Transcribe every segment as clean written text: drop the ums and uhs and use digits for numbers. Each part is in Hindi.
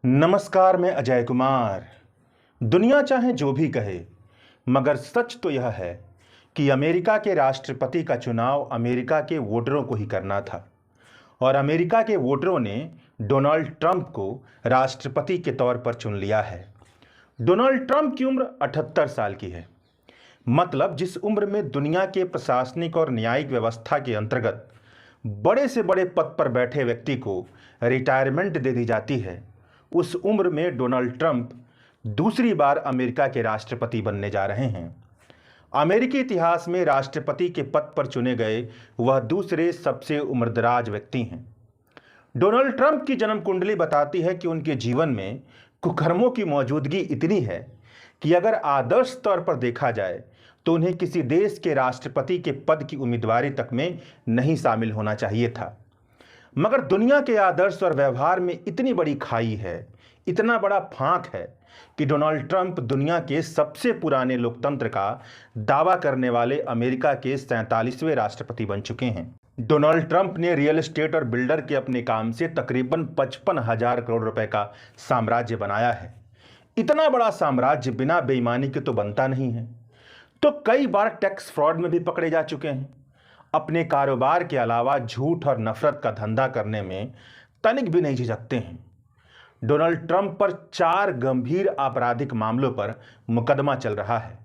नमस्कार, मैं अजय कुमार। दुनिया चाहे जो भी कहे, मगर सच तो यह है कि अमेरिका के राष्ट्रपति का चुनाव अमेरिका के वोटरों को ही करना था और अमेरिका के वोटरों ने डोनाल्ड ट्रंप को राष्ट्रपति के तौर पर चुन लिया है। डोनाल्ड ट्रंप की उम्र 78 साल की है। मतलब जिस उम्र में दुनिया के प्रशासनिक और न्यायिक व्यवस्था के अंतर्गत बड़े से बड़े पद पर बैठे व्यक्ति को रिटायरमेंट दे दी जाती है, उस उम्र में डोनाल्ड ट्रंप दूसरी बार अमेरिका के राष्ट्रपति बनने जा रहे हैं। अमेरिकी इतिहास में राष्ट्रपति के पद पर चुने गए वह दूसरे सबसे उम्रदराज व्यक्ति हैं। डोनाल्ड ट्रंप की जन्म कुंडली बताती है कि उनके जीवन में कुकर्मों की मौजूदगी इतनी है कि अगर आदर्श तौर पर देखा जाए तो उन्हें किसी देश के राष्ट्रपति के पद की उम्मीदवारी तक में नहीं शामिल होना चाहिए था। मगर दुनिया के आदर्श और व्यवहार में इतनी बड़ी खाई है, इतना बड़ा फांक है कि डोनाल्ड ट्रंप दुनिया के सबसे पुराने लोकतंत्र का दावा करने वाले अमेरिका के 47वें राष्ट्रपति बन चुके हैं। डोनाल्ड ट्रंप ने रियल एस्टेट और बिल्डर के अपने काम से तकरीबन 55,000 करोड़ रुपए का साम्राज्य बनाया है। इतना बड़ा साम्राज्य बिना बेईमानी के तो बनता नहीं है। तो कई बार टैक्स फ्रॉड में भी पकड़े जा चुके हैं। अपने कारोबार के अलावा झूठ और नफरत का धंधा करने में तनिक भी नहीं झिझकते हैं। डोनाल्ड ट्रंप पर 4 गंभीर आपराधिक मामलों पर मुकदमा चल रहा है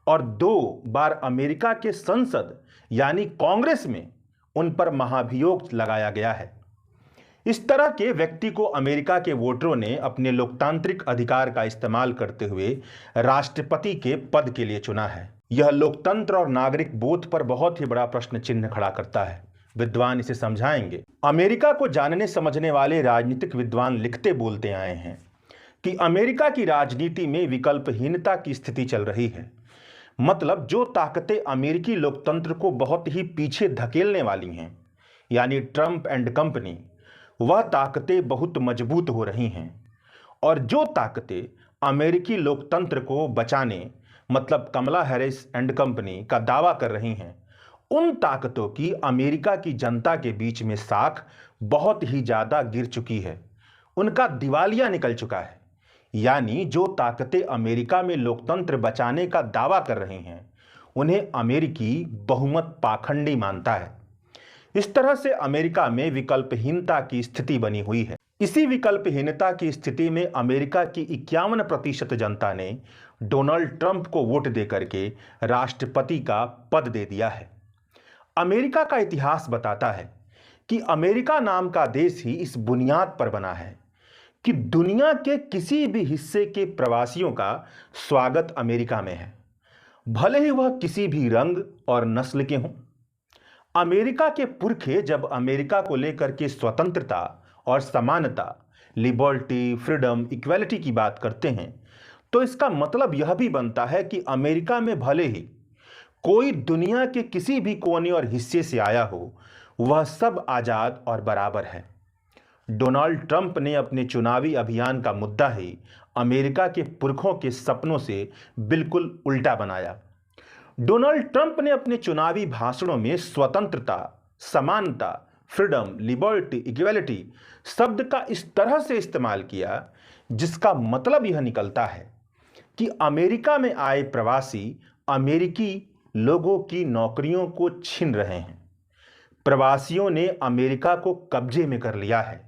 और 2 बार अमेरिका के संसद यानी कांग्रेस में उन पर महाभियोग लगाया गया है। इस तरह के व्यक्ति को अमेरिका के वोटरों ने अपने लोकतांत्रिक अधिकार का इस्तेमाल करते हुए राष्ट्रपति के पद के लिए चुना है। यह लोकतंत्र और नागरिक बोध पर बहुत ही बड़ा प्रश्न चिन्ह खड़ा करता है। विद्वान इसे समझाएंगे। अमेरिका को जानने समझने वाले राजनीतिक विद्वान लिखते बोलते आए हैं कि अमेरिका की राजनीति में विकल्पहीनता की स्थिति चल रही है। मतलब जो ताकतें अमेरिकी लोकतंत्र को बहुत ही पीछे धकेलने वाली हैं, यानी ट्रंप एंड कंपनी, वह ताकतें बहुत मजबूत हो रही हैं और जो ताकतें अमेरिकी लोकतंत्र को बचाने, मतलब कमला हैरिस एंड कंपनी का दावा कर रही हैं, उन ताकतों की अमेरिका की जनता के बीच में साख बहुत ही ज़्यादा गिर चुकी है। उनका दिवालिया निकल चुका है। यानी जो ताकतें अमेरिका में लोकतंत्र बचाने का दावा कर रही हैं, उन्हें अमेरिकी बहुमत पाखंडी मानता है। इस तरह से अमेरिका में विकल्पहीनता की स्थिति बनी हुई है। इसी विकल्पहीनता की स्थिति में अमेरिका की 51% जनता ने डोनाल्ड ट्रंप को वोट देकर के राष्ट्रपति का पद दे दिया है। अमेरिका का इतिहास बताता है कि अमेरिका नाम का देश ही इस बुनियाद पर बना है कि दुनिया के किसी भी हिस्से के प्रवासियों का स्वागत अमेरिका में है, भले ही वह किसी भी रंग और नस्ल के हों। अमेरिका के पुरखे जब अमेरिका को लेकर के स्वतंत्रता और समानता, लिबर्टी, फ्रीडम, इक्वालिटी की बात करते हैं, तो इसका मतलब यह भी बनता है कि अमेरिका में भले ही कोई दुनिया के किसी भी कोने और हिस्से से आया हो, वह सब आज़ाद और बराबर है। डोनाल्ड ट्रंप ने अपने चुनावी अभियान का मुद्दा ही अमेरिका के पुरखों के सपनों से बिल्कुल उल्टा बनाया। डोनाल्ड ट्रंप ने अपने चुनावी भाषणों में स्वतंत्रता, समानता, फ्रीडम, लिबर्टी, इक्वालिटी शब्द का इस तरह से इस्तेमाल किया जिसका मतलब यह निकलता है कि अमेरिका में आए प्रवासी अमेरिकी लोगों की नौकरियों को छीन रहे हैं। प्रवासियों ने अमेरिका को कब्जे में कर लिया है।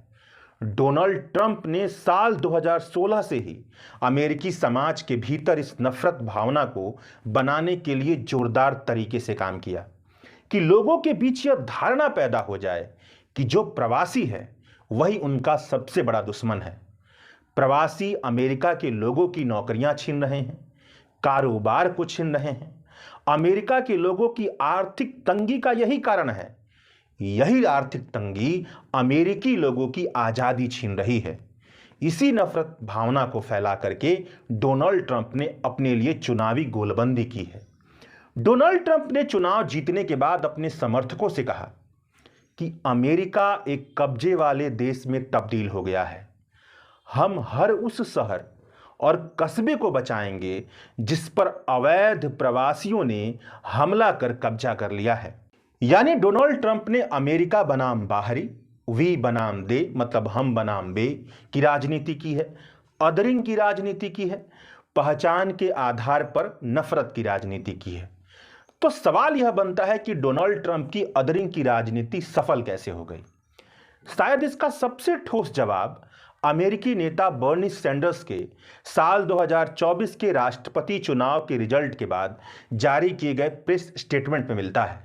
डोनाल्ड ट्रंप ने साल 2016 से ही अमेरिकी समाज के भीतर इस नफरत भावना को बनाने के लिए जोरदार तरीके से काम किया कि लोगों के बीच यह धारणा पैदा हो जाए कि जो प्रवासी है वही उनका सबसे बड़ा दुश्मन है। प्रवासी अमेरिका के लोगों की नौकरियां छीन रहे हैं, कारोबार को छीन रहे हैं। अमेरिका के लोगों की आर्थिक तंगी का यही कारण है। यही आर्थिक तंगी अमेरिकी लोगों की आज़ादी छीन रही है। इसी नफरत भावना को फैला करके डोनाल्ड ट्रंप ने अपने लिए चुनावी गोलबंदी की है। डोनाल्ड ट्रंप ने चुनाव जीतने के बाद अपने समर्थकों से कहा कि अमेरिका एक कब्जे वाले देश में तब्दील हो गया है। हम हर उस शहर और कस्बे को बचाएंगे जिस पर अवैध प्रवासियों ने हमला कर कब्जा कर लिया है। यानी डोनाल्ड ट्रंप ने अमेरिका बनाम बाहरी वी बनाम दे मतलब हम बनाम वे की राजनीति की है, अदरिंग की राजनीति की है, पहचान के आधार पर नफरत की राजनीति की है। तो सवाल यह बनता है कि डोनाल्ड ट्रंप की अदरिंग की राजनीति सफल कैसे हो गई। शायद इसका सबसे ठोस जवाब अमेरिकी नेता बर्नी सैंडर्स के साल 2024 के राष्ट्रपति चुनाव के रिजल्ट के बाद जारी किए गए प्रेस स्टेटमेंट में मिलता है।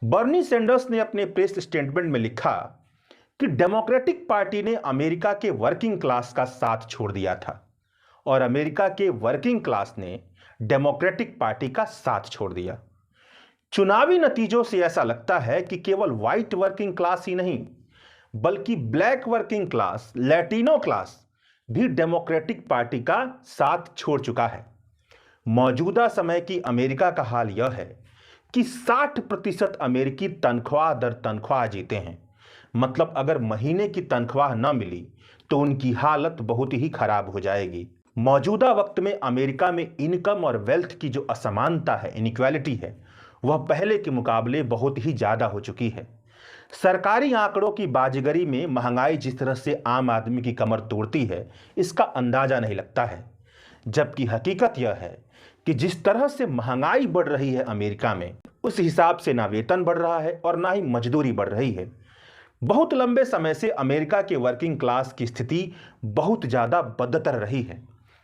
बर्नी सैंडर्स ने अपने प्रेस स्टेटमेंट में लिखा कि डेमोक्रेटिक पार्टी ने अमेरिका के वर्किंग क्लास का साथ छोड़ दिया था और अमेरिका के वर्किंग क्लास ने डेमोक्रेटिक पार्टी का साथ छोड़ दिया। चुनावी नतीजों से ऐसा लगता है कि केवल व्हाइट वर्किंग क्लास ही नहीं बल्कि black working class, Latino class भी डेमोक्रेटिक पार्टी का साथ छोड़ चुका है। मौजूदा समय की अमेरिका का हाल यह है कि 60% अमेरिकी तनख्वाह दर तनख्वाह जीते हैं। मतलब अगर महीने की तनख्वाह न मिली तो उनकी हालत बहुत ही खराब हो जाएगी। मौजूदा वक्त में अमेरिका में इनकम और वेल्थ की जो असमानता है, इनइक्वालिटी है, वह पहले के मुकाबले बहुत ही ज़्यादा हो चुकी है। सरकारी आंकड़ों की बाजीगरी में महंगाई जिस तरह से आम आदमी की कमर तोड़ती है, इसका अंदाजा नहीं लगता है। जबकि हकीकत यह है कि जिस तरह से महंगाई बढ़ रही है अमेरिका में, उस हिसाब से ना वेतन बढ़ रहा है और ना ही मजदूरी बढ़ रही है। बहुत लंबे समय से अमेरिका के वर्किंग क्लास की स्थिति बहुत ज़्यादा बदतर रही है।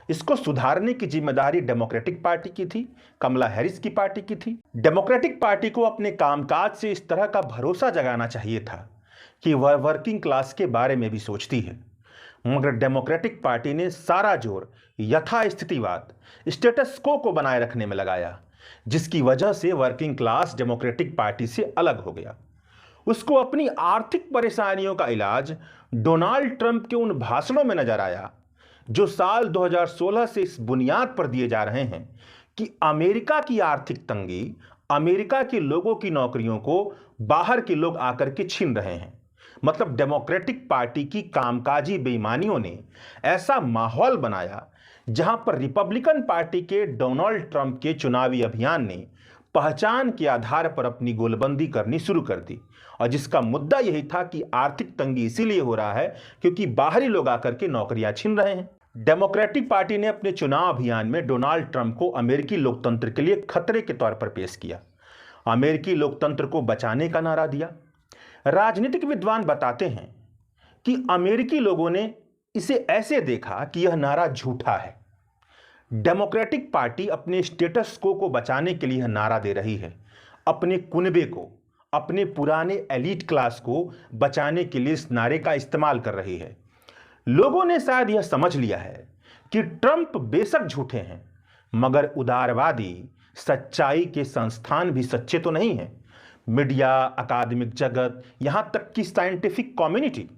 इसको सुधारने की जिम्मेदारी डेमोक्रेटिक पार्टी की थी, कमला हैरिस की पार्टी की थी। डेमोक्रेटिक पार्टी को अपने कामकाज से इस तरह का भरोसा जगाना चाहिए था कि वह वर्किंग क्लास के बारे में भी सोचती है, मगर डेमोक्रेटिक पार्टी ने सारा जोर यथास्थितिवाद, स्टेटस को बनाए रखने में लगाया, जिसकी वजह से वर्किंग क्लास डेमोक्रेटिक पार्टी से अलग हो गया। उसको अपनी आर्थिक परेशानियों का इलाज डोनाल्ड ट्रंप के उन भाषणों में नजर आया जो साल 2016 से इस बुनियाद पर दिए जा रहे हैं कि अमेरिका की आर्थिक तंगी अमेरिका के लोगों की नौकरियों को बाहर के लोग आकर के छीन रहे हैं। मतलब डेमोक्रेटिक पार्टी की कामकाजी बेईमानियों ने ऐसा माहौल बनाया जहां पर रिपब्लिकन पार्टी के डोनाल्ड ट्रंप के चुनावी अभियान ने पहचान के आधार पर अपनी गोलबंदी करनी शुरू कर दी, और जिसका मुद्दा यही था कि आर्थिक तंगी इसीलिए हो रहा है क्योंकि बाहरी लोग आकर के नौकरियां छीन रहे हैं। डेमोक्रेटिक पार्टी ने अपने चुनाव अभियान में डोनाल्ड ट्रंप को अमेरिकी लोकतंत्र के लिए खतरे के तौर पर पेश किया, अमेरिकी लोकतंत्र को बचाने का नारा दिया। राजनीतिक विद्वान बताते हैं कि अमेरिकी लोगों ने इसे ऐसे देखा कि यह नारा झूठा है। डेमोक्रेटिक पार्टी अपने स्टेटस को बचाने के लिए नारा दे रही है, अपने कुनबे को, अपने पुराने एलीट क्लास को बचाने के लिए इस नारे का इस्तेमाल कर रही है। लोगों ने शायद यह समझ लिया है कि ट्रंप बेशक झूठे हैं, मगर उदारवादी सच्चाई के संस्थान भी सच्चे तो नहीं हैं। मीडिया, अकादमिक जगत, यहां तक कि साइंटिफिक कम्युनिटी,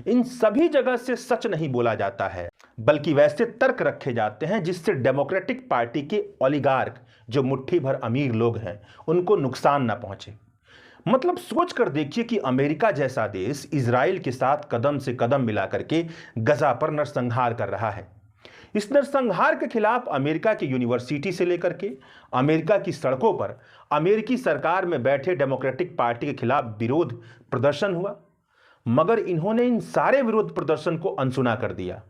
इन सभी जगह से सच नहीं बोला जाता है, बल्कि वैसे तर्क रखे जाते हैं जिससे डेमोक्रेटिक पार्टी के ओलिगार्क, जो मुट्ठी भर अमीर लोग हैं, उनको नुकसान ना पहुंचे। मतलब सोच कर देखिए कि अमेरिका जैसा देश इजराइल के साथ कदम से कदम मिला करके गजा पर नरसंहार कर रहा है। इस नरसंहार के खिलाफ अमेरिका की यूनिवर्सिटी से लेकर के अमेरिका की सड़कों पर अमेरिकी सरकार में बैठे डेमोक्रेटिक पार्टी के खिलाफ विरोध प्रदर्शन हुआ, मगर इन्होंने इन सारे विरोध प्रदर्शन को अनसुना कर दिया।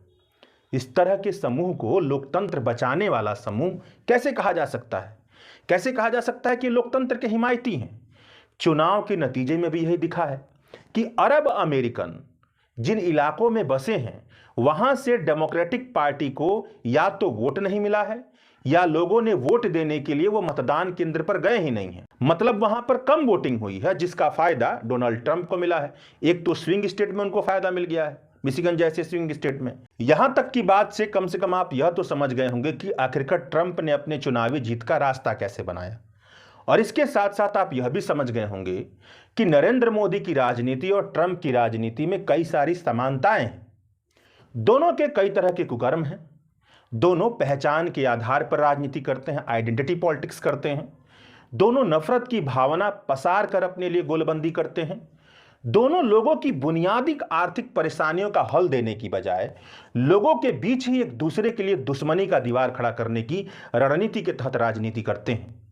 इस तरह के समूह को लोकतंत्र बचाने वाला समूह कैसे कहा जा सकता है? कैसे कहा जा सकता है कि लोकतंत्र के हिमायती हैं? चुनाव के नतीजे में भी यही दिखा है कि अरब अमेरिकन जिन इलाकों में बसे हैं वहां से डेमोक्रेटिक पार्टी को या तो वोट नहीं मिला है या लोगों ने वोट देने के लिए वो मतदान केंद्र पर गए ही नहीं हैं। मतलब वहां पर कम वोटिंग हुई है, जिसका फायदा डोनाल्ड ट्रंप को मिला है। एक तो स्विंग स्टेट में उनको फायदा मिल गया है, मिशिगन जैसे स्विंग स्टेट में। यहां तक की बात से कम आप यह तो समझ गए होंगे कि आखिरकार ट्रंप ने अपने चुनावी जीत का रास्ता कैसे बनाया। और इसके साथ साथ आप यह भी समझ गए होंगे कि नरेंद्र मोदी की राजनीति और ट्रंप की राजनीति में कई सारी समानताएं हैं। दोनों के कई तरह के कुकर्म हैं। दोनों पहचान के आधार पर राजनीति करते हैं, आइडेंटिटी पॉलिटिक्स करते हैं। दोनों नफरत की भावना पसार कर अपने लिए गोलबंदी करते हैं। दोनों लोगों की बुनियादी आर्थिक परेशानियों का हल देने की बजाय लोगों के बीच ही एक दूसरे के लिए दुश्मनी का दीवार खड़ा करने की रणनीति के तहत राजनीति करते हैं।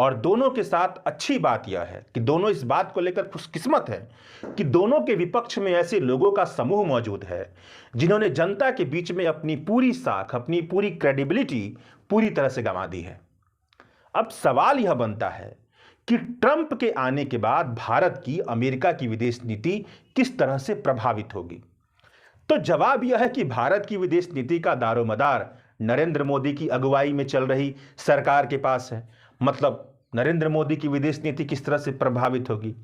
और दोनों के साथ अच्छी बात यह है कि दोनों इस बात को लेकर खुशकिस्मत है कि दोनों के विपक्ष में ऐसे लोगों का समूह मौजूद है जिन्होंने जनता के बीच में अपनी पूरी साख, अपनी पूरी क्रेडिबिलिटी पूरी तरह से गंवा दी है। अब सवाल यह बनता है कि ट्रंप के आने के बाद भारत की, अमेरिका की विदेश नीति किस तरह से प्रभावित होगी। तो जवाब यह है कि भारत की विदेश नीति का दारोमदार नरेंद्र मोदी की अगुवाई में चल रही सरकार के पास है। मतलब नरेंद्र मोदी की विदेश नीति किस तरह से प्रभावित होगी।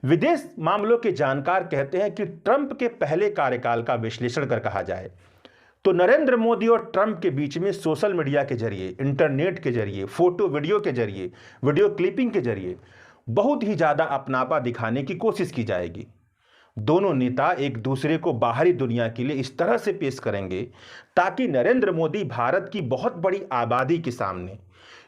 विदेश मामलों के जानकार कहते हैं कि ट्रंप के पहले कार्यकाल का विश्लेषण कर कहा जाए तो नरेंद्र मोदी और ट्रंप के बीच में सोशल मीडिया के जरिए, इंटरनेट के जरिए, फोटो वीडियो के जरिए, वीडियो क्लिपिंग के जरिए बहुत ही ज्यादा अपनापा दिखाने की कोशिश की जाएगी। दोनों नेता एक दूसरे को बाहरी दुनिया के लिए इस तरह से पेश करेंगे ताकि नरेंद्र मोदी भारत की बहुत बड़ी आबादी के सामने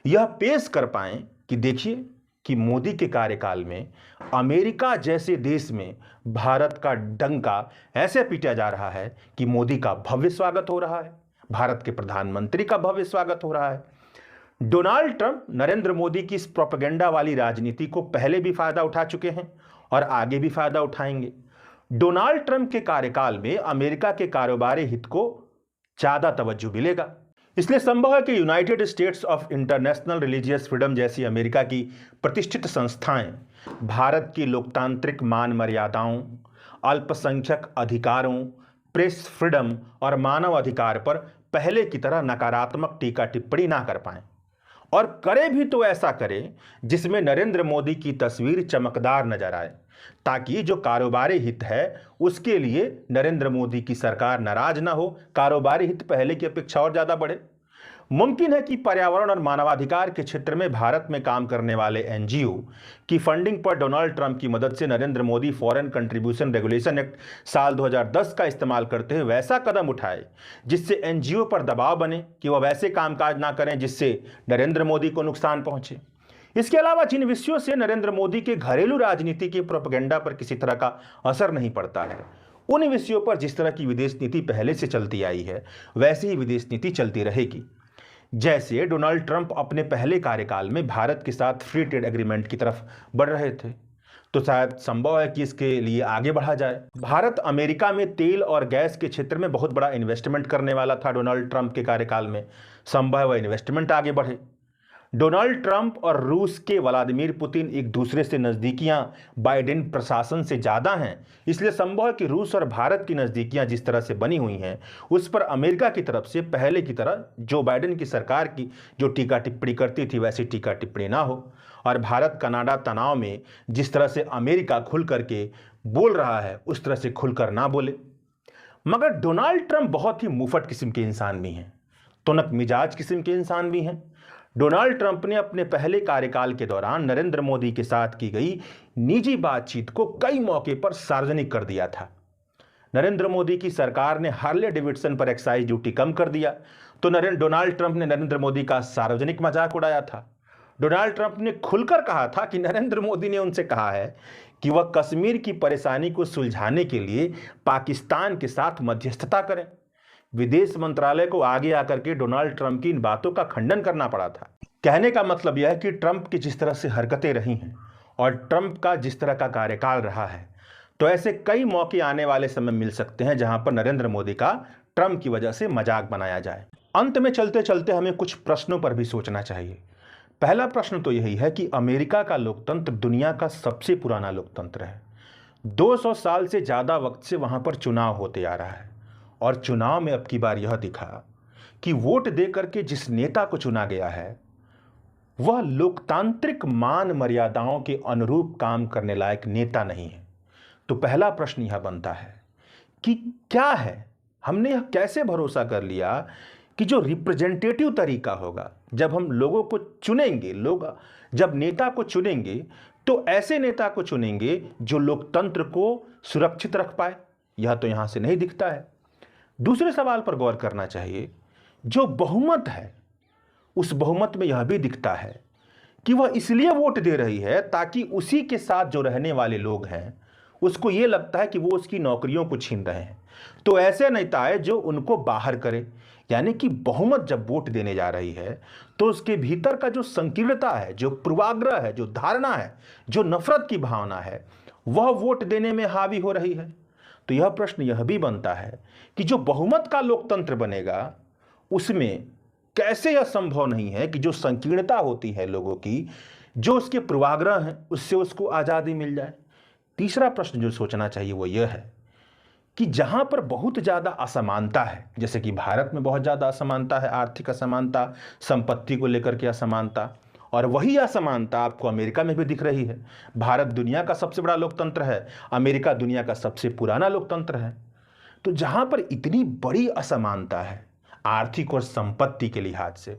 यह पेश कर पाएं कि देखिए कि मोदी के कार्यकाल में अमेरिका जैसे देश में भारत का डंका ऐसे पीटा जा रहा है कि मोदी का भव्य स्वागत हो रहा है, भारत के प्रधानमंत्री का भव्य स्वागत हो रहा है। डोनाल्ड ट्रंप नरेंद्र मोदी की इस प्रोपेगेंडा वाली राजनीति को पहले भी फायदा उठा चुके हैं और आगे भी फायदा उठाएंगे। डोनाल्ड ट्रंप के कार्यकाल में अमेरिका के कारोबारी हित को ज्यादा तवज्जो मिलेगा। इसलिए संभव है कि United states of international religious freedom जैसी अमेरिका की प्रतिष्ठित संस्थाएं भारत की लोकतांत्रिक मान मर्यादाओं, अल्पसंख्यक अधिकारों, प्रेस फ्रीडम और मानव अधिकार पर पहले की तरह नकारात्मक टीका टिप्पणी ना कर पाएं, और करे भी तो ऐसा करें जिसमें नरेंद्र मोदी की तस्वीर चमकदार नजर आए, ताकि जो कारोबारी हित है उसके लिए नरेंद्र मोदी की सरकार नाराज ना हो, कारोबारी हित पहले की अपेक्षा और ज्यादा बढ़े। मुमकिन है कि पर्यावरण और मानवाधिकार के क्षेत्र में भारत में काम करने वाले एनजीओ की फंडिंग पर डोनाल्ड ट्रंप की मदद से Narendra Modi foreign contribution regulation act साल 2010 का इस्तेमाल करते हुए वैसा कदम उठाए जिससे एनजीओ पर दबाव बने कि वह वैसे कामकाज ना करें जिससे नरेंद्र मोदी को नुकसान पहुंचे। इसके अलावा जिन विषयों से नरेंद्र मोदी के घरेलू राजनीति के प्रोपेगेंडा पर किसी तरह का असर नहीं पड़ता है, उन विषयों पर जिस तरह की विदेश नीति पहले से चलती आई है वैसी ही विदेश नीति चलती रहेगी। जैसे डोनाल्ड ट्रंप अपने पहले कार्यकाल में भारत के साथ फ्री ट्रेड एग्रीमेंट की तरफ बढ़ रहे थे, तो शायद संभव है कि इसके लिए आगे बढ़ा जाए। भारत अमेरिका में तेल और गैस के क्षेत्र में बहुत बड़ा इन्वेस्टमेंट करने वाला था डोनाल्ड ट्रंप के कार्यकाल में, संभव है वह इन्वेस्टमेंट आगे बढ़े। डोनाल्ड ट्रंप और रूस के व्लादिमीर पुतिन एक दूसरे से नज़दीकियां बाइडेन प्रशासन से ज़्यादा हैं, इसलिए संभव है कि रूस और भारत की नज़दीकियां जिस तरह से बनी हुई हैं उस पर अमेरिका की तरफ से पहले की तरह जो बाइडेन की सरकार की जो टीका टिप्पणी करती थी वैसी टीका टिप्पणी ना हो, और भारत कनाडा तनाव में जिस तरह से अमेरिका खुल करके बोल रहा है उस तरह से खुलकर ना बोले। मगर डोनाल्ड ट्रंप बहुत ही मुफट किस्म के इंसान भी हैं, तुनक मिजाज किस्म के इंसान भी हैं। डोनाल्ड ट्रंप ने अपने पहले कार्यकाल के दौरान नरेंद्र मोदी के साथ की गई निजी बातचीत को कई मौके पर सार्वजनिक कर दिया था। नरेंद्र मोदी की सरकार ने हार्ले डेविडसन पर एक्साइज ड्यूटी कम कर दिया तो डोनाल्ड ट्रंप ने नरेंद्र मोदी का सार्वजनिक मजाक उड़ाया था। डोनाल्ड ट्रंप ने खुलकर कहा था कि नरेंद्र मोदी ने उनसे कहा है कि वह कश्मीर की परेशानी को सुलझाने के लिए पाकिस्तान के साथ मध्यस्थता करें। विदेश मंत्रालय को आगे आकर के डोनाल्ड ट्रंप की इन बातों का खंडन करना पड़ा था। कहने का मतलब यह है कि ट्रंप की जिस तरह से हरकतें रही हैं और ट्रंप का जिस तरह का कार्यकाल रहा है, तो ऐसे कई मौके आने वाले समय मिल सकते हैं जहां पर नरेंद्र मोदी का ट्रंप की वजह से मजाक बनाया जाए। अंत में चलते चलते हमें कुछ प्रश्नों पर भी सोचना चाहिए। पहला प्रश्न तो यही है कि अमेरिका का लोकतंत्र दुनिया का सबसे पुराना लोकतंत्र है। 200 साल से ज़्यादा वक्त से वहां पर चुनाव होते आ रहा है, और चुनाव में अब की बार यह दिखा कि वोट देकर के जिस नेता को चुना गया है वह लोकतांत्रिक मान मर्यादाओं के अनुरूप काम करने लायक नेता नहीं है। तो पहला प्रश्न यह बनता है कि क्या है, हमने यह कैसे भरोसा कर लिया कि जो रिप्रेजेंटेटिव तरीका होगा, जब हम लोगों को चुनेंगे, लोग जब नेता को चुनेंगे तो ऐसे नेता को चुनेंगे जो लोकतंत्र को सुरक्षित रख पाए। यह तो यहां से नहीं दिखता है। दूसरे सवाल पर गौर करना चाहिए, जो बहुमत है उस बहुमत में यह भी दिखता है कि वह इसलिए वोट दे रही है ताकि उसी के साथ जो रहने वाले लोग हैं उसको ये लगता है कि वो उसकी नौकरियों को छीन रहे हैं, तो ऐसे नेता है जो उनको बाहर करे। यानी कि बहुमत जब वोट देने जा रही है तो उसके भीतर का जो संकीर्णता है, जो पूर्वाग्रह है, जो धारणा है, जो नफरत की भावना है, वह वोट देने में हावी हो रही है। तो यह प्रश्न यह भी बनता है कि जो बहुमत का लोकतंत्र बनेगा उसमें कैसे यह संभव नहीं है कि जो संकीर्णता होती है लोगों की, जो उसके पूर्वाग्रह हैं, उससे उसको आज़ादी मिल जाए। तीसरा प्रश्न जो सोचना चाहिए वो यह है कि जहां पर बहुत ज़्यादा असमानता है, जैसे कि भारत में बहुत ज़्यादा असमानता है, आर्थिक असमानता, संपत्ति को लेकर के असमानता, और वही असमानता आपको अमेरिका में भी दिख रही है। भारत दुनिया का सबसे बड़ा लोकतंत्र है, अमेरिका दुनिया का सबसे पुराना लोकतंत्र है। तो जहां पर इतनी बड़ी असमानता है आर्थिक और संपत्ति के लिहाज से,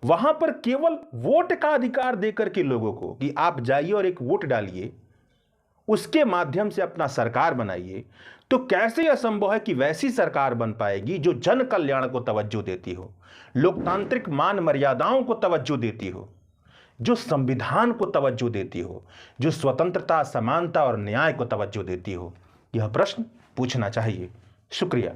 वहां पर केवल वोट का अधिकार देकर के लोगों को कि आप जाइए और एक वोट डालिए, उसके माध्यम से अपना सरकार बनाइए, तो कैसे यह संभव है कि वैसी सरकार बन पाएगी जो जन कल्याण को तवज्जो देती हो, लोकतांत्रिक मान मर्यादाओं को तवज्जो देती हो, जो संविधान को तवज्जो देती हो, जो स्वतंत्रता, समानता और न्याय को तवज्जो देती हो? यह प्रश्न पूछना चाहिए। शुक्रिया।